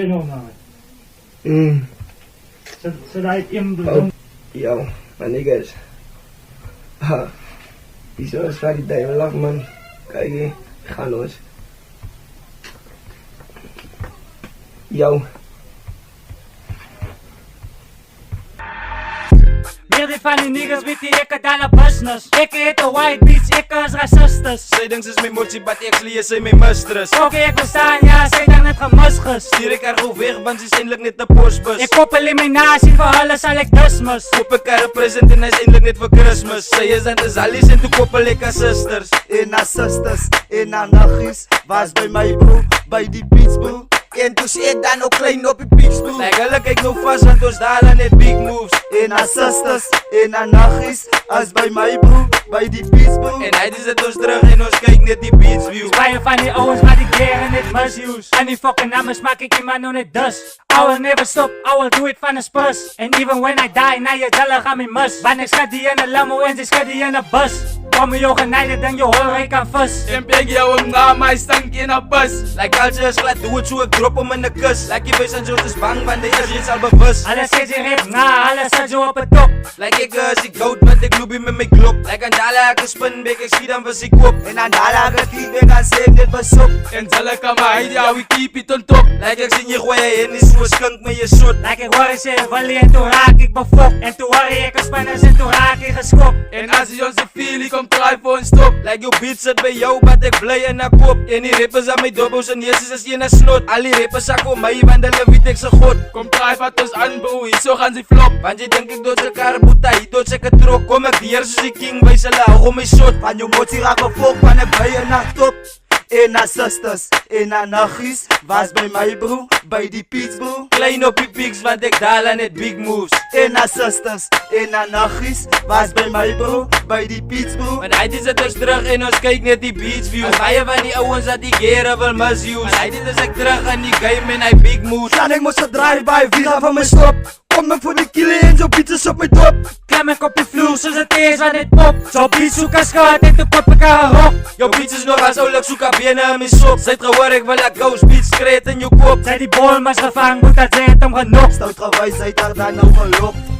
no man. So that Yo, my niggas. Die zo is die tijd lach man. Kijk je, ga los. Yo. Meer van die niggas weet die ek het aan een business. Ek het een white beats, ek is racistes. Sy dings is my motie, but actually is sy my mistress. Ok, ek bestaan, ja, sy dan net gemisges. Stuur ek haar gauw weg, want sy is eindelijk net een postbus. Ek koppel in my nasie, vir hulle sal ek dismiss. Koop ek haar een present en hy is eindelijk net vir Christmas. Sy is aan de zalies en toe koppel ek haar sisters. En haar sisters, en haar naggies, was by my bro, by die beats bro. En toe sê ek dan ook klein op die beats bro. Like hulle kyk nou vast, want ons daar net big moves. En haar sisters, en haar naggies, as by my bro, by die beats bro. En hy sit ons terug en ons kyk net die beats view. Baie van die ouwens wat die keren net misuse. En die fucking names maak ek iemand nou net dus. I will never stop, I will do it van een spus. And even when I die, na je tellen gaan my mis. Want ek schat die in een limo en sy schat die in een bus. Kom jou genijden, dan je holrijk aan vis. En pek jou om na my stank in een bus. Like culture is glad, doe het so ek drop om in een kus. Like jy wees aan soos is bang, want die is reeds al bewus. Alles sê jy rip na, alles sê jy op het top. Like ek is die goud, want ek loopie met my klop. Like aan dala ek spin, bek ek schiet aan vir sy kop. En aan dala ek kiep, ek aan sê dit besop. En zal ek aan my heide, how we keep it on top. Like ek sien jy gooi jy in die soos skink met jy soot. Like ek hoor sê, wil jy en toe raak ek befok. En toe hoor ek spinners en toe raak ek geskop. En as jy ons die feel, kom try voor en stop. Like jou beat sit by jou, but ek bly in a koop. En die rappers aan my dobbels en jezus is een snot. Al die rappers sak om my, want hulle weet ek se god. Kom try wat ons aanbouw, hier so gaan sy flop. Want jy denk ek dood sy karboeta, hier dood sy katrok. Kom ek hier soos die king, wees hulle hou om my shot. Van jou motie raak befok, van ek by een nacht top. En haar sisters, en haar naggies, was by my bro, by die beats bro. Klein op die pieks, want ek daal aan net big moves. En haar sisters, en haar naggies, was by my bro, by die beats bro. Want hy sit ons terug en ons kyk net die beats view. En baie van die ouwens dat die gere wil misuse. Want hy is ek terug in die game en hy big moves. Dan ek moes gedraai by, wie gaan van my stop? Kom ek voor die kille en zo beats is op my top. Klim ek op die vloer soos het is wat dit pop. So beats soek as gaat en toe kop ek haar rok. Jou beats is nog as oulik soek op bene in my sop. Sy het gehoor ek wil ek ghost beats skreet in jou kop. Sy die bol mas gevang, moet dat sy het om genok. Stout gewys, hy het haar dan nou gelok.